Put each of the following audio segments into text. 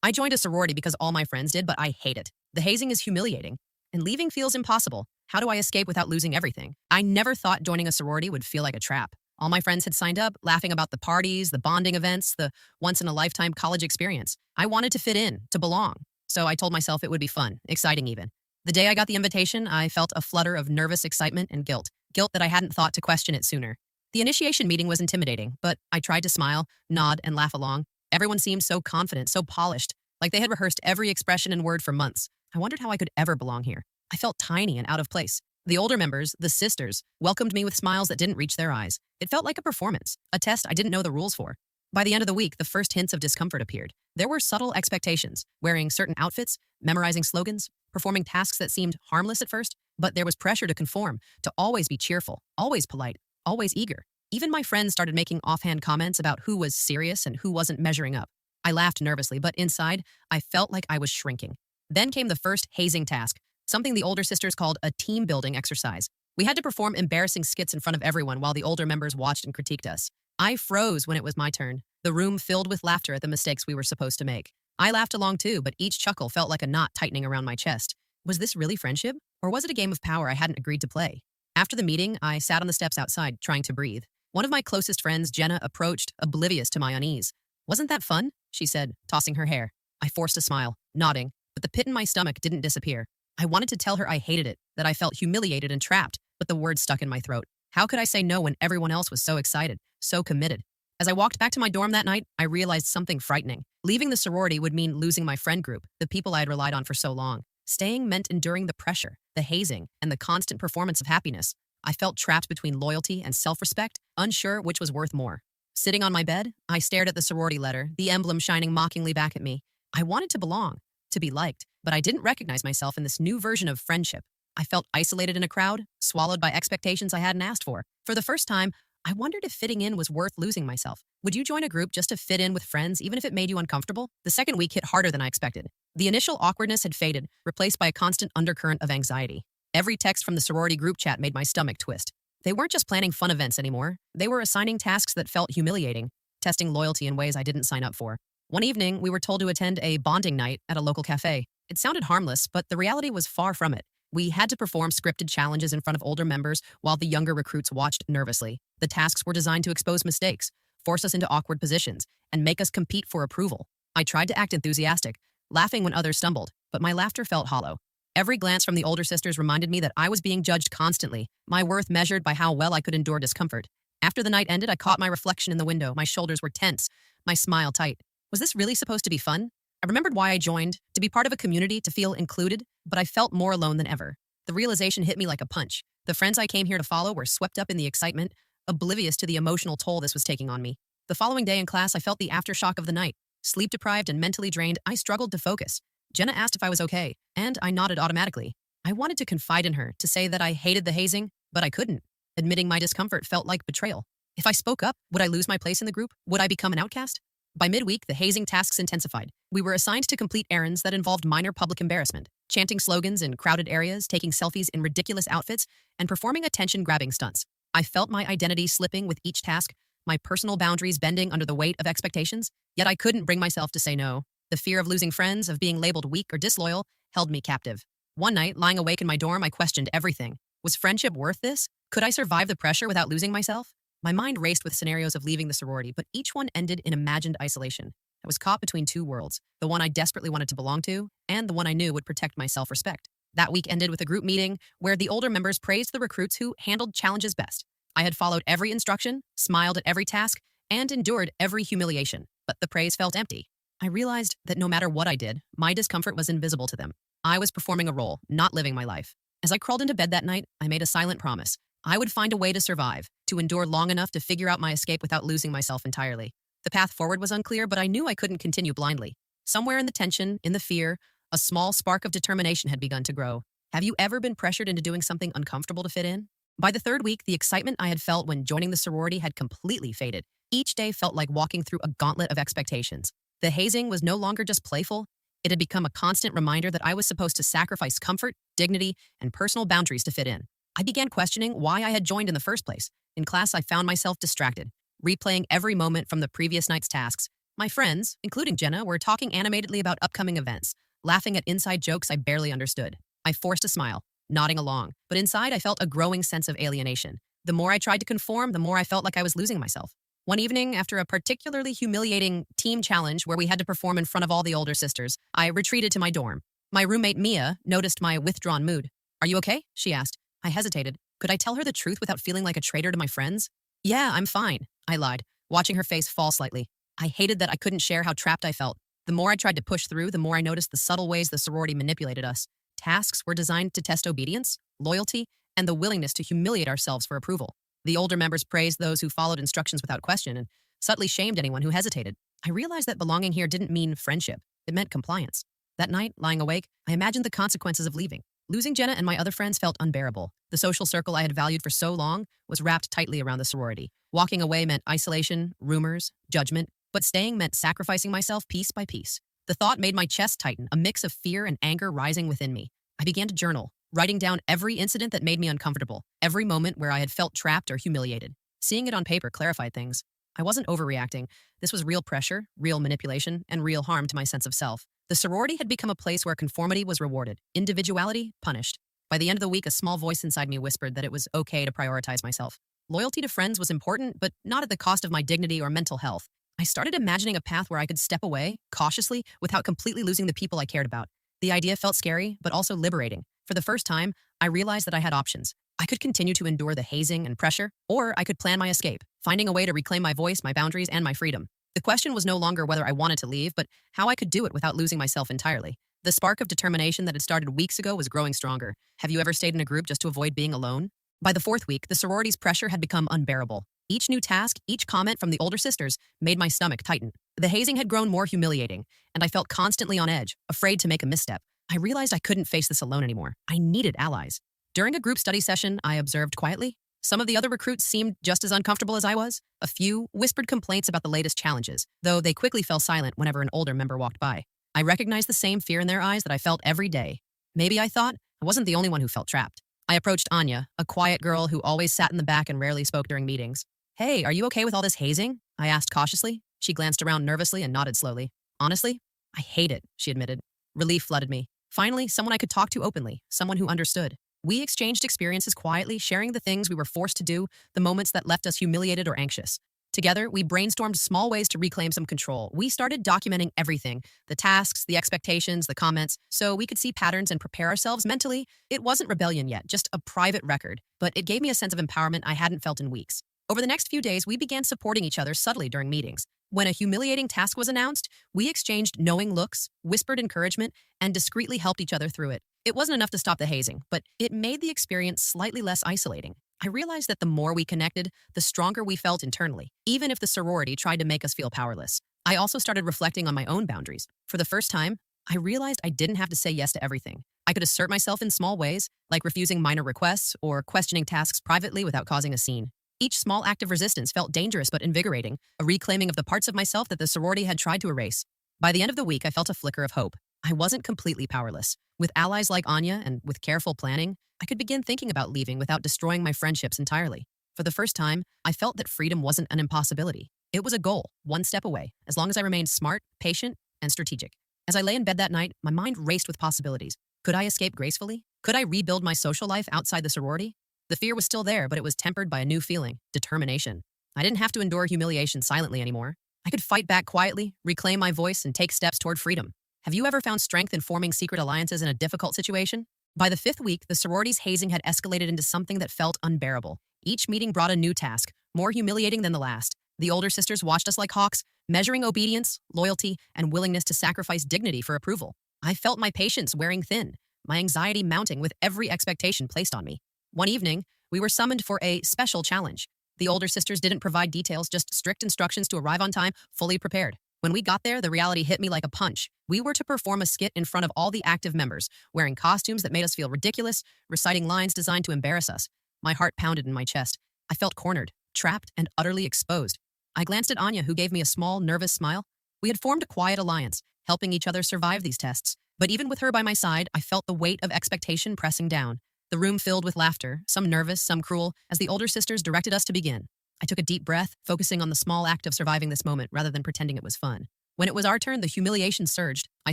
I joined a sorority because all my friends did, but I hate it. The hazing is humiliating, and leaving feels impossible. How do I escape without losing everything? I never thought joining a sorority would feel like a trap. All my friends had signed up, laughing about the parties, the bonding events, the once-in-a-lifetime college experience. I wanted to fit in, to belong. So I told myself it would be fun, exciting even. The day I got the invitation, I felt a flutter of nervous excitement and guilt. Guilt that I hadn't thought to question it sooner. The initiation meeting was intimidating, but I tried to smile, nod, and laugh along. Everyone seemed so confident, so polished, like they had rehearsed every expression and word for months. I wondered how I could ever belong here. I felt tiny and out of place. The older members, the sisters, welcomed me with smiles that didn't reach their eyes. It felt like a performance, a test I didn't know the rules for. By the end of the week, the first hints of discomfort appeared. There were subtle expectations, wearing certain outfits, memorizing slogans, performing tasks that seemed harmless at first, but there was pressure to conform, to always be cheerful, always polite, always eager. Even my friends started making offhand comments about who was serious and who wasn't measuring up. I laughed nervously, but inside, I felt like I was shrinking. Then came the first hazing task, something the older sisters called a team-building exercise. We had to perform embarrassing skits in front of everyone while the older members watched and critiqued us. I froze when it was my turn, the room filled with laughter at the mistakes we were supposed to make. I laughed along too, but each chuckle felt like a knot tightening around my chest. Was this really friendship? Or was it a game of power I hadn't agreed to play? After the meeting, I sat on the steps outside, trying to breathe. One of my closest friends, Jenna, approached, oblivious to my unease. "Wasn't that fun?" she said, tossing her hair. I forced a smile, nodding, but the pit in my stomach didn't disappear. I wanted to tell her I hated it, that I felt humiliated and trapped, but the words stuck in my throat. How could I say no when everyone else was so excited, so committed? As I walked back to my dorm that night, I realized something frightening. Leaving the sorority would mean losing my friend group, the people I had relied on for so long. Staying meant enduring the pressure, the hazing, and the constant performance of happiness. I felt trapped between loyalty and self-respect, unsure which was worth more. Sitting on my bed, I stared at the sorority letter, the emblem shining mockingly back at me. I wanted to belong, to be liked, but I didn't recognize myself in this new version of friendship. I felt isolated in a crowd, swallowed by expectations I hadn't asked for. For the first time, I wondered if fitting in was worth losing myself. Would you join a group just to fit in with friends, even if it made you uncomfortable? The second week hit harder than I expected. The initial awkwardness had faded, replaced by a constant undercurrent of anxiety. Every text from the sorority group chat made my stomach twist. They weren't just planning fun events anymore. They were assigning tasks that felt humiliating, testing loyalty in ways I didn't sign up for. One evening, we were told to attend a bonding night at a local cafe. It sounded harmless, but the reality was far from it. We had to perform scripted challenges in front of older members while the younger recruits watched nervously. The tasks were designed to expose mistakes, force us into awkward positions, and make us compete for approval. I tried to act enthusiastic, laughing when others stumbled, but my laughter felt hollow. Every glance from the older sisters reminded me that I was being judged constantly, my worth measured by how well I could endure discomfort. After the night ended, I caught my reflection in the window. My shoulders were tense, my smile tight. Was this really supposed to be fun? I remembered why I joined, to be part of a community, to feel included, but I felt more alone than ever. The realization hit me like a punch. The friends I came here to follow were swept up in the excitement, oblivious to the emotional toll this was taking on me. The following day in class, I felt the aftershock of the night. Sleep-deprived and mentally drained, I struggled to focus. Jenna asked if I was okay, and I nodded automatically. I wanted to confide in her, to say that I hated the hazing, but I couldn't. Admitting my discomfort felt like betrayal. If I spoke up, would I lose my place in the group? Would I become an outcast? By midweek, the hazing tasks intensified. We were assigned to complete errands that involved minor public embarrassment, chanting slogans in crowded areas, taking selfies in ridiculous outfits, and performing attention-grabbing stunts. I felt my identity slipping with each task, my personal boundaries bending under the weight of expectations, yet I couldn't bring myself to say no. The fear of losing friends, of being labeled weak or disloyal, held me captive. One night, lying awake in my dorm, I questioned everything. Was friendship worth this? Could I survive the pressure without losing myself? My mind raced with scenarios of leaving the sorority, but each one ended in imagined isolation. I was caught between two worlds, the one I desperately wanted to belong to, and the one I knew would protect my self-respect. That week ended with a group meeting where the older members praised the recruits who handled challenges best. I had followed every instruction, smiled at every task, and endured every humiliation, but the praise felt empty. I realized that no matter what I did, my discomfort was invisible to them. I was performing a role, not living my life. As I crawled into bed that night, I made a silent promise. I would find a way to survive, to endure long enough to figure out my escape without losing myself entirely. The path forward was unclear, but I knew I couldn't continue blindly. Somewhere in the tension, in the fear, a small spark of determination had begun to grow. Have you ever been pressured into doing something uncomfortable to fit in? By the third week, the excitement I had felt when joining the sorority had completely faded. Each day felt like walking through a gauntlet of expectations. The hazing was no longer just playful. It had become a constant reminder that I was supposed to sacrifice comfort, dignity, and personal boundaries to fit in. I began questioning why I had joined in the first place. In class, I found myself distracted, replaying every moment from the previous night's tasks, My friends, including Jenna, were talking animatedly about upcoming events, laughing at inside jokes I barely understood. I forced a smile, nodding along, but inside I felt a growing sense of alienation. The more I tried to conform, the more I felt like I was losing myself. One evening, after a particularly humiliating team challenge where we had to perform in front of all the older sisters, I retreated to my dorm. My roommate Mia noticed my withdrawn mood. "Are you okay?" she asked. I hesitated. Could I tell her the truth without feeling like a traitor to my friends? "Yeah, I'm fine," I lied, watching her face fall slightly. I hated that I couldn't share how trapped I felt. The more I tried to push through, the more I noticed the subtle ways the sorority manipulated us. Tasks were designed to test obedience, loyalty, and the willingness to humiliate ourselves for approval. The older members praised those who followed instructions without question and subtly shamed anyone who hesitated. I realized that belonging here didn't mean friendship. It meant compliance. That night, lying awake, I imagined the consequences of leaving. Losing Jenna and my other friends felt unbearable. The social circle I had valued for so long was wrapped tightly around the sorority. Walking away meant isolation, rumors, judgment, but staying meant sacrificing myself piece by piece. The thought made my chest tighten, a mix of fear and anger rising within me. I began to journal, writing down every incident that made me uncomfortable, every moment where I had felt trapped or humiliated. Seeing it on paper clarified things. I wasn't overreacting. This was real pressure, real manipulation, and real harm to my sense of self. The sorority had become a place where conformity was rewarded, individuality punished. By the end of the week, a small voice inside me whispered that it was okay to prioritize myself. Loyalty to friends was important, but not at the cost of my dignity or mental health. I started imagining a path where I could step away, cautiously, without completely losing the people I cared about. The idea felt scary, but also liberating. For the first time, I realized that I had options. I could continue to endure the hazing and pressure, or I could plan my escape, finding a way to reclaim my voice, my boundaries, and my freedom. The question was no longer whether I wanted to leave, but how I could do it without losing myself entirely. The spark of determination that had started weeks ago was growing stronger. Have you ever stayed in a group just to avoid being alone? By the fourth week, the sorority's pressure had become unbearable. Each new task, each comment from the older sisters made my stomach tighten. The hazing had grown more humiliating, and I felt constantly on edge, afraid to make a misstep. I realized I couldn't face this alone anymore. I needed allies. During a group study session, I observed quietly. Some of the other recruits seemed just as uncomfortable as I was. A few whispered complaints about the latest challenges, though they quickly fell silent whenever an older member walked by. I recognized the same fear in their eyes that I felt every day. Maybe I thought I wasn't the only one who felt trapped. I approached Anya, a quiet girl who always sat in the back and rarely spoke during meetings. "Hey, are you okay with all this hazing?" I asked cautiously. She glanced around nervously and nodded slowly. "Honestly, I hate it," she admitted. Relief flooded me. Finally, someone I could talk to openly, someone who understood. We exchanged experiences quietly, sharing the things we were forced to do, the moments that left us humiliated or anxious. Together, we brainstormed small ways to reclaim some control. We started documenting everything, the tasks, the expectations, the comments, so we could see patterns and prepare ourselves mentally. It wasn't rebellion yet, just a private record, but it gave me a sense of empowerment I hadn't felt in weeks. Over the next few days, we began supporting each other subtly during meetings. When a humiliating task was announced, we exchanged knowing looks, whispered encouragement, and discreetly helped each other through it. It wasn't enough to stop the hazing, but it made the experience slightly less isolating. I realized that the more we connected, the stronger we felt internally, even if the sorority tried to make us feel powerless. I also started reflecting on my own boundaries. For the first time, I realized I didn't have to say yes to everything. I could assert myself in small ways, like refusing minor requests or questioning tasks privately without causing a scene. Each small act of resistance felt dangerous but invigorating, a reclaiming of the parts of myself that the sorority had tried to erase. By the end of the week, I felt a flicker of hope. I wasn't completely powerless. With allies like Anya and with careful planning, I could begin thinking about leaving without destroying my friendships entirely. For the first time, I felt that freedom wasn't an impossibility. It was a goal, one step away, as long as I remained smart, patient, and strategic. As I lay in bed that night, my mind raced with possibilities. Could I escape gracefully? Could I rebuild my social life outside the sorority? The fear was still there, but it was tempered by a new feeling, determination. I didn't have to endure humiliation silently anymore. I could fight back quietly, reclaim my voice, and take steps toward freedom. Have you ever found strength in forming secret alliances in a difficult situation? By the fifth week, the sorority's hazing had escalated into something that felt unbearable. Each meeting brought a new task, more humiliating than the last. The older sisters watched us like hawks, measuring obedience, loyalty, and willingness to sacrifice dignity for approval. I felt my patience wearing thin, my anxiety mounting with every expectation placed on me. One evening, we were summoned for a special challenge. The older sisters didn't provide details, just strict instructions to arrive on time, fully prepared. When we got there, the reality hit me like a punch. We were to perform a skit in front of all the active members, wearing costumes that made us feel ridiculous, reciting lines designed to embarrass us. My heart pounded in my chest. I felt cornered, trapped, and utterly exposed. I glanced at Anya, who gave me a small, nervous smile. We had formed a quiet alliance, helping each other survive these tests. But even with her by my side, I felt the weight of expectation pressing down. The room filled with laughter, some nervous, some cruel, as the older sisters directed us to begin. I took a deep breath, focusing on the small act of surviving this moment rather than pretending it was fun. When it was our turn, the humiliation surged. I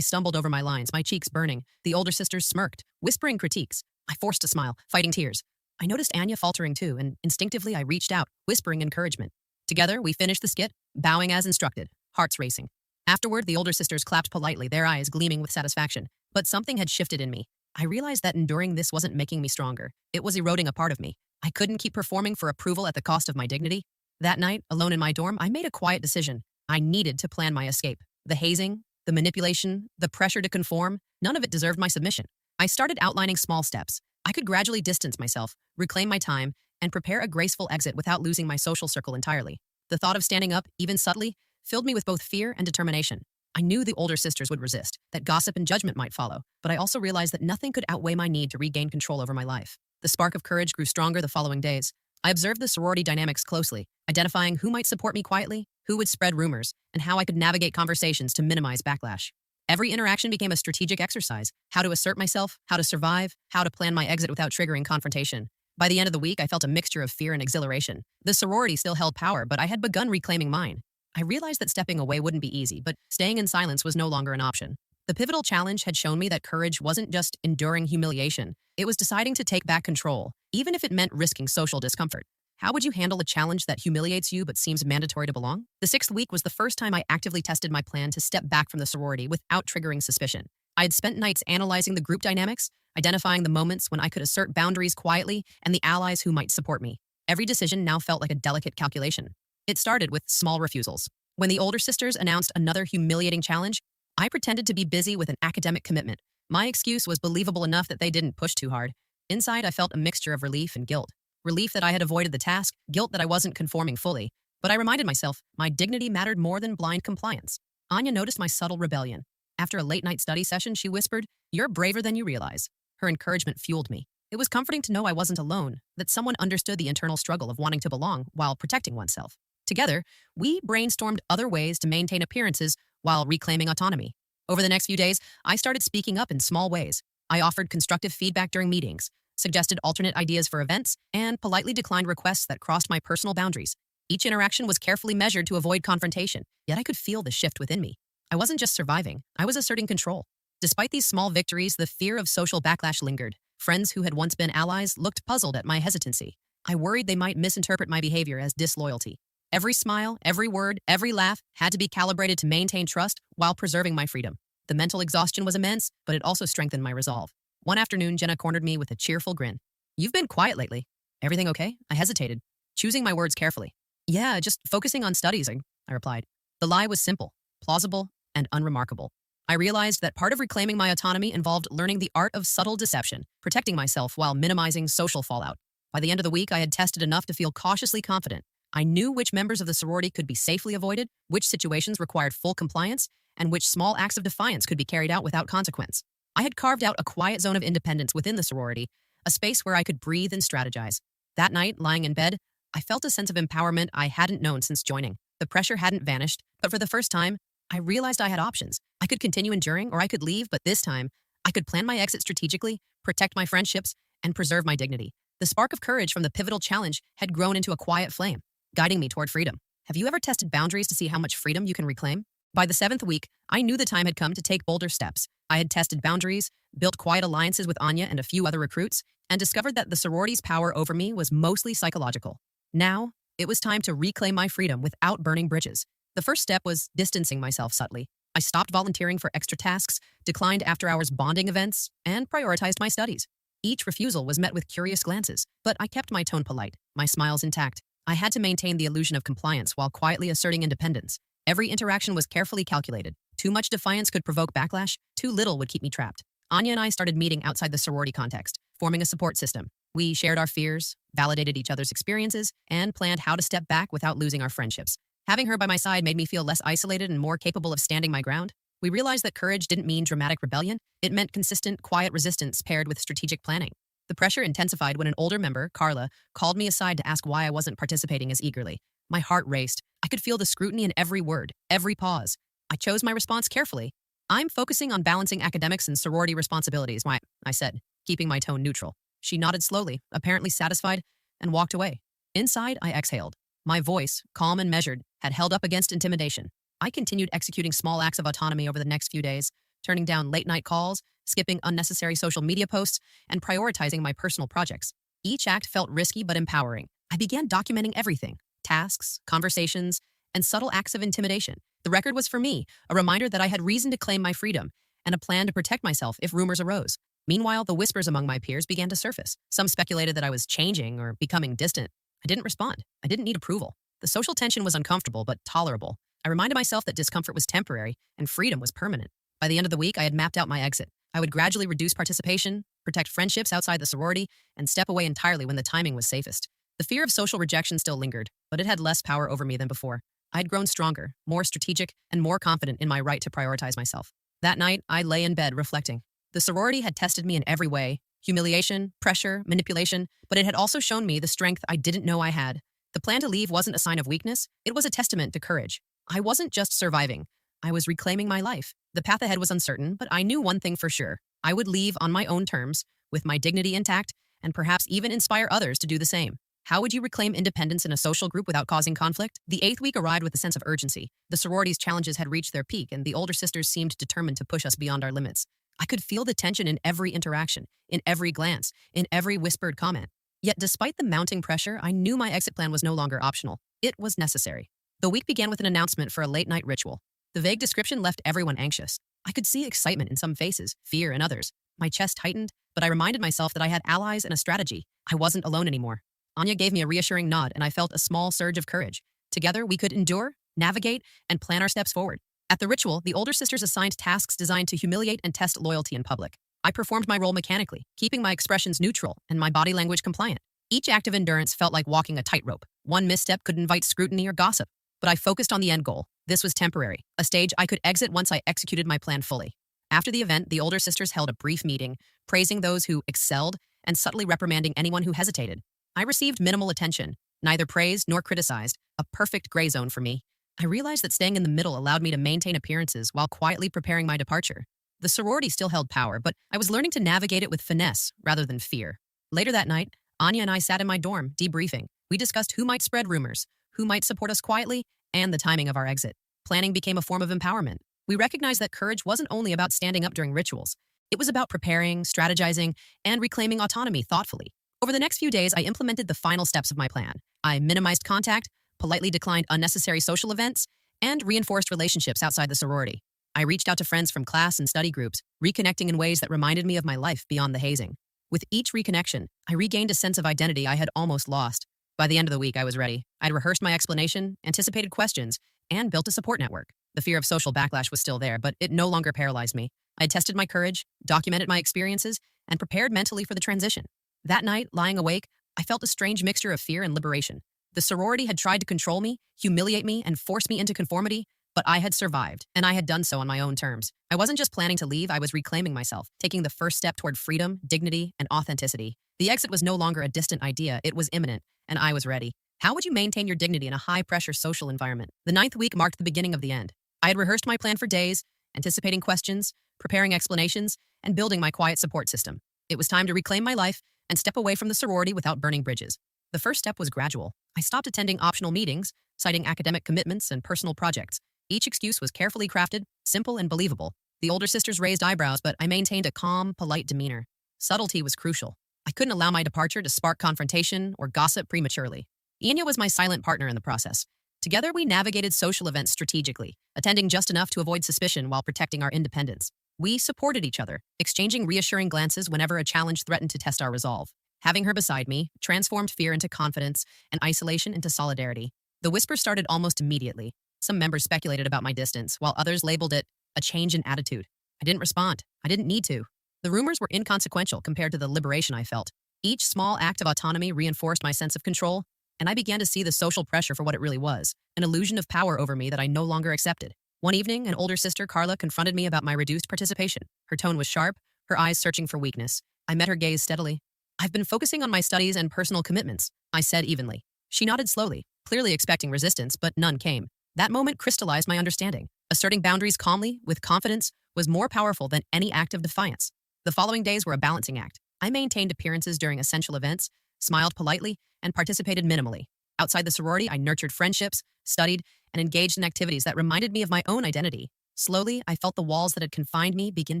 stumbled over my lines, my cheeks burning. The older sisters smirked, whispering critiques. I forced a smile, fighting tears. I noticed Anya faltering too, and instinctively I reached out, whispering encouragement. Together, we finished the skit, bowing as instructed, hearts racing. Afterward, the older sisters clapped politely, their eyes gleaming with satisfaction. But something had shifted in me. I realized that enduring this wasn't making me stronger. It was eroding a part of me. I couldn't keep performing for approval at the cost of my dignity. That night, alone in my dorm, I made a quiet decision. I needed to plan my escape. The hazing, the manipulation, the pressure to conform, none of it deserved my submission. I started outlining small steps. I could gradually distance myself, reclaim my time, and prepare a graceful exit without losing my social circle entirely. The thought of standing up, even subtly, filled me with both fear and determination. I knew the older sisters would resist, that gossip and judgment might follow, but I also realized that nothing could outweigh my need to regain control over my life. The spark of courage grew stronger the following days. I observed the sorority dynamics closely, identifying who might support me quietly, who would spread rumors, and how I could navigate conversations to minimize backlash. Every interaction became a strategic exercise: how to assert myself, how to survive, how to plan my exit without triggering confrontation. By the end of the week, I felt a mixture of fear and exhilaration. The sorority still held power, but I had begun reclaiming mine. I realized that stepping away wouldn't be easy, but staying in silence was no longer an option. The pivotal challenge had shown me that courage wasn't just enduring humiliation. It was deciding to take back control, even if it meant risking social discomfort. How would you handle a challenge that humiliates you but seems mandatory to belong? The 6th week was the first time I actively tested my plan to step back from the sorority without triggering suspicion. I had spent nights analyzing the group dynamics, identifying the moments when I could assert boundaries quietly, and the allies who might support me. Every decision now felt like a delicate calculation. It started with small refusals. When the older sisters announced another humiliating challenge, I pretended to be busy with an academic commitment. My excuse was believable enough that they didn't push too hard. Inside, I felt a mixture of relief and guilt. Relief that I had avoided the task, guilt that I wasn't conforming fully. But I reminded myself, my dignity mattered more than blind compliance. Anya noticed my subtle rebellion. After a late-night study session, she whispered, "You're braver than you realize." Her encouragement fueled me. It was comforting to know I wasn't alone, that someone understood the internal struggle of wanting to belong while protecting oneself. Together, we brainstormed other ways to maintain appearances while reclaiming autonomy. Over the next few days, I started speaking up in small ways. I offered constructive feedback during meetings, suggested alternate ideas for events, and politely declined requests that crossed my personal boundaries. Each interaction was carefully measured to avoid confrontation, yet I could feel the shift within me. I wasn't just surviving, I was asserting control. Despite these small victories, the fear of social backlash lingered. Friends who had once been allies looked puzzled at my hesitancy. I worried they might misinterpret my behavior as disloyalty. Every smile, every word, every laugh had to be calibrated to maintain trust while preserving my freedom. The mental exhaustion was immense, but it also strengthened my resolve. One afternoon, Jenna cornered me with a cheerful grin. "You've been quiet lately. Everything okay?" I hesitated, choosing my words carefully. "Yeah, just focusing on studies," I replied. The lie was simple, plausible, and unremarkable. I realized that part of reclaiming my autonomy involved learning the art of subtle deception, protecting myself while minimizing social fallout. By the end of the week, I had tested enough to feel cautiously confident. I knew which members of the sorority could be safely avoided, which situations required full compliance, and which small acts of defiance could be carried out without consequence. I had carved out a quiet zone of independence within the sorority, a space where I could breathe and strategize. That night, lying in bed, I felt a sense of empowerment I hadn't known since joining. The pressure hadn't vanished, but for the first time, I realized I had options. I could continue enduring, or I could leave, but this time, I could plan my exit strategically, protect my friendships, and preserve my dignity. The spark of courage from the pivotal challenge had grown into a quiet flame, guiding me toward freedom. Have you ever tested boundaries to see how much freedom you can reclaim? By the 7th week, I knew the time had come to take bolder steps. I had tested boundaries, built quiet alliances with Anya and a few other recruits, and discovered that the sorority's power over me was mostly psychological. Now, it was time to reclaim my freedom without burning bridges. The first step was distancing myself subtly. I stopped volunteering for extra tasks, declined after-hours bonding events, and prioritized my studies. Each refusal was met with curious glances, but I kept my tone polite, my smiles intact. I had to maintain the illusion of compliance while quietly asserting independence. Every interaction was carefully calculated. Too much defiance could provoke backlash, too little would keep me trapped. Anya and I started meeting outside the sorority context, forming a support system. We shared our fears, validated each other's experiences, and planned how to step back without losing our friendships. Having her by my side made me feel less isolated and more capable of standing my ground. We realized that courage didn't mean dramatic rebellion. It meant consistent, quiet resistance paired with strategic planning. The pressure intensified when an older member, Carla, called me aside to ask why I wasn't participating as eagerly. My heart raced. I could feel the scrutiny in every word, every pause. I chose my response carefully. "I'm focusing on balancing academics and sorority responsibilities," I said, keeping my tone neutral. She nodded slowly, apparently satisfied, and walked away. Inside, I exhaled. My voice, calm and measured, had held up against intimidation. I continued executing small acts of autonomy over the next few days, turning down late-night calls, skipping unnecessary social media posts, and prioritizing my personal projects. Each act felt risky but empowering. I began documenting everything: tasks, conversations, and subtle acts of intimidation. The record was for me, a reminder that I had reason to claim my freedom, and a plan to protect myself if rumors arose. Meanwhile, the whispers among my peers began to surface. Some speculated that I was changing or becoming distant. I didn't respond. I didn't need approval. The social tension was uncomfortable but tolerable. I reminded myself that discomfort was temporary and freedom was permanent. By the end of the week, I had mapped out my exit. I would gradually reduce participation, protect friendships outside the sorority, and step away entirely when the timing was safest. The fear of social rejection still lingered, but it had less power over me than before. I had grown stronger, more strategic, and more confident in my right to prioritize myself. That night, I lay in bed reflecting. The sorority had tested me in every way: humiliation, pressure, manipulation, but it had also shown me the strength I didn't know I had. The plan to leave wasn't a sign of weakness, it was a testament to courage. I wasn't just surviving, I was reclaiming my life. The path ahead was uncertain, but I knew one thing for sure: I would leave on my own terms, with my dignity intact, and perhaps even inspire others to do the same. How would you reclaim independence in a social group without causing conflict? The 8th week arrived with a sense of urgency. The sorority's challenges had reached their peak, and the older sisters seemed determined to push us beyond our limits. I could feel the tension in every interaction, in every glance, in every whispered comment. Yet despite the mounting pressure, I knew my exit plan was no longer optional. It was necessary. The week began with an announcement for a late-night ritual. The vague description left everyone anxious. I could see excitement in some faces, fear in others. My chest tightened, but I reminded myself that I had allies and a strategy. I wasn't alone anymore. Anya gave me a reassuring nod, and I felt a small surge of courage. Together, we could endure, navigate, and plan our steps forward. At the ritual, the older sisters assigned tasks designed to humiliate and test loyalty in public. I performed my role mechanically, keeping my expressions neutral and my body language compliant. Each act of endurance felt like walking a tightrope. One misstep could invite scrutiny or gossip, but I focused on the end goal. This was temporary, a stage I could exit once I executed my plan fully. After the event, the older sisters held a brief meeting, praising those who excelled and subtly reprimanding anyone who hesitated. I received minimal attention, neither praised nor criticized, a perfect gray zone for me. I realized that staying in the middle allowed me to maintain appearances while quietly preparing my departure. The sorority still held power, but I was learning to navigate it with finesse rather than fear. Later that night, Anya and I sat in my dorm, debriefing. We discussed who might spread rumors, who might support us quietly, and the timing of our exit. Planning became a form of empowerment. We recognized that courage wasn't only about standing up during rituals. It was about preparing, strategizing, and reclaiming autonomy thoughtfully. Over the next few days, I implemented the final steps of my plan. I minimized contact, politely declined unnecessary social events, and reinforced relationships outside the sorority. I reached out to friends from class and study groups, reconnecting in ways that reminded me of my life beyond the hazing. With each reconnection, I regained a sense of identity I had almost lost. By the end of the week, I was ready. I'd rehearsed my explanation, anticipated questions, and built a support network. The fear of social backlash was still there, but it no longer paralyzed me. I had tested my courage, documented my experiences, and prepared mentally for the transition. That night, lying awake, I felt a strange mixture of fear and liberation. The sorority had tried to control me, humiliate me, and force me into conformity, but I had survived, and I had done so on my own terms. I wasn't just planning to leave, I was reclaiming myself, taking the first step toward freedom, dignity, and authenticity. The exit was no longer a distant idea, it was imminent, and I was ready. How would you maintain your dignity in a high-pressure social environment? The 9th week marked the beginning of the end. I had rehearsed my plan for days, anticipating questions, preparing explanations, and building my quiet support system. It was time to reclaim my life and step away from the sorority without burning bridges. The first step was gradual. I stopped attending optional meetings, citing academic commitments and personal projects. Each excuse was carefully crafted, simple and believable. The older sisters raised eyebrows, but I maintained a calm, polite demeanor. Subtlety was crucial. I couldn't allow my departure to spark confrontation or gossip prematurely. Enya was my silent partner in the process. Together, we navigated social events strategically, attending just enough to avoid suspicion while protecting our independence. We supported each other, exchanging reassuring glances whenever a challenge threatened to test our resolve. Having her beside me transformed fear into confidence and isolation into solidarity. The whisper started almost immediately. Some members speculated about my distance, while others labeled it a change in attitude. I didn't respond. I didn't need to. The rumors were inconsequential compared to the liberation I felt. Each small act of autonomy reinforced my sense of control, and I began to see the social pressure for what it really was, an illusion of power over me that I no longer accepted. One evening, an older sister, Carla, confronted me about my reduced participation. Her tone was sharp, her eyes searching for weakness. I met her gaze steadily. "I've been focusing on my studies and personal commitments," I said evenly. She nodded slowly, clearly expecting resistance, but none came. That moment crystallized my understanding. Asserting boundaries calmly, with confidence, was more powerful than any act of defiance. The following days were a balancing act. I maintained appearances during essential events, smiled politely, and participated minimally. Outside the sorority, I nurtured friendships, studied, and engaged in activities that reminded me of my own identity. Slowly, I felt the walls that had confined me begin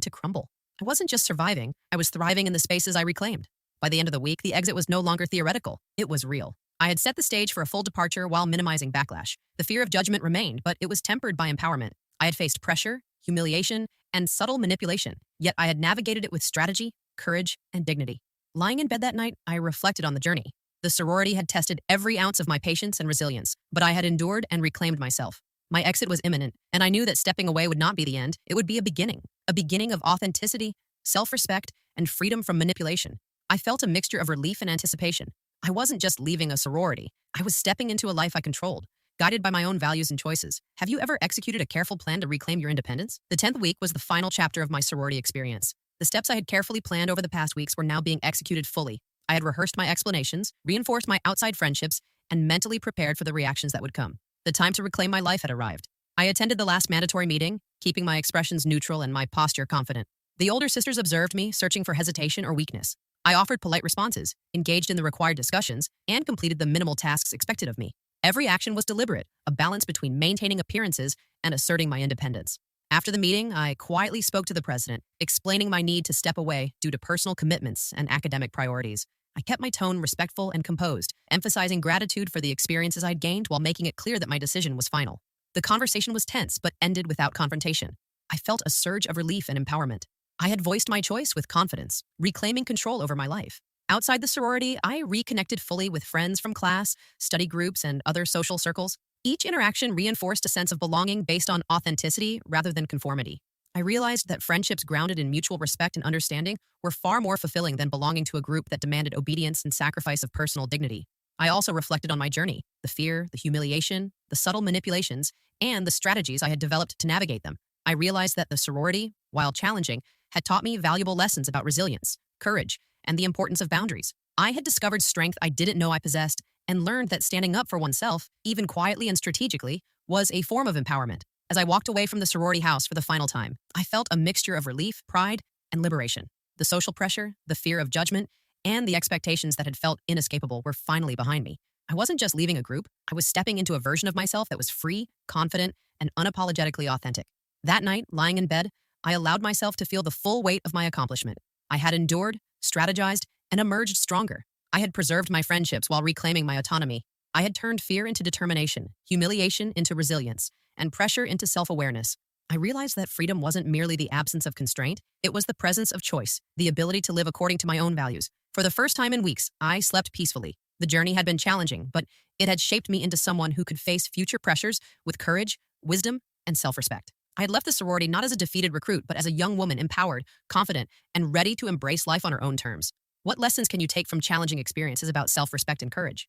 to crumble. I wasn't just surviving, I was thriving in the spaces I reclaimed. By the end of the week, the exit was no longer theoretical, it was real. I had set the stage for a full departure while minimizing backlash. The fear of judgment remained, but it was tempered by empowerment. I had faced pressure, humiliation, and subtle manipulation, yet I had navigated it with strategy, courage, and dignity. Lying in bed that night, I reflected on the journey. The sorority had tested every ounce of my patience and resilience, but I had endured and reclaimed myself. My exit was imminent, and I knew that stepping away would not be the end. It would be a beginning of authenticity, self-respect, and freedom from manipulation. I felt a mixture of relief and anticipation. I wasn't just leaving a sorority. I was stepping into a life I controlled, guided by my own values and choices. Have you ever executed a careful plan to reclaim your independence? The 10th week was the final chapter of my sorority experience. The steps I had carefully planned over the past weeks were now being executed fully. I had rehearsed my explanations, reinforced my outside friendships, and mentally prepared for the reactions that would come. The time to reclaim my life had arrived. I attended the last mandatory meeting, keeping my expressions neutral and my posture confident. The older sisters observed me, searching for hesitation or weakness. I offered polite responses, engaged in the required discussions, and completed the minimal tasks expected of me. Every action was deliberate, a balance between maintaining appearances and asserting my independence. After the meeting, I quietly spoke to the president, explaining my need to step away due to personal commitments and academic priorities. I kept my tone respectful and composed, emphasizing gratitude for the experiences I'd gained while making it clear that my decision was final. The conversation was tense, but ended without confrontation. I felt a surge of relief and empowerment. I had voiced my choice with confidence, reclaiming control over my life. Outside the sorority, I reconnected fully with friends from class, study groups, and other social circles. Each interaction reinforced a sense of belonging based on authenticity rather than conformity. I realized that friendships grounded in mutual respect and understanding were far more fulfilling than belonging to a group that demanded obedience and sacrifice of personal dignity. I also reflected on my journey, the fear, the humiliation, the subtle manipulations, and the strategies I had developed to navigate them. I realized that the sorority, while challenging, had taught me valuable lessons about resilience, courage, and the importance of boundaries. I had discovered strength I didn't know I possessed and learned that standing up for oneself, even quietly and strategically, was a form of empowerment. As I walked away from the sorority house for the final time, I felt a mixture of relief, pride, and liberation. The social pressure, the fear of judgment, and the expectations that had felt inescapable were finally behind me. I wasn't just leaving a group, I was stepping into a version of myself that was free, confident, and unapologetically authentic. That night, lying in bed, I allowed myself to feel the full weight of my accomplishment. I had endured, strategized, and emerged stronger. I had preserved my friendships while reclaiming my autonomy. I had turned fear into determination, humiliation into resilience, and pressure into self-awareness. I realized that freedom wasn't merely the absence of constraint, it was the presence of choice, the ability to live according to my own values. For the first time in weeks, I slept peacefully. The journey had been challenging, but it had shaped me into someone who could face future pressures with courage, wisdom, and self-respect. I had left the sorority not as a defeated recruit, but as a young woman empowered, confident, and ready to embrace life on her own terms. What lessons can you take from challenging experiences about self-respect and courage?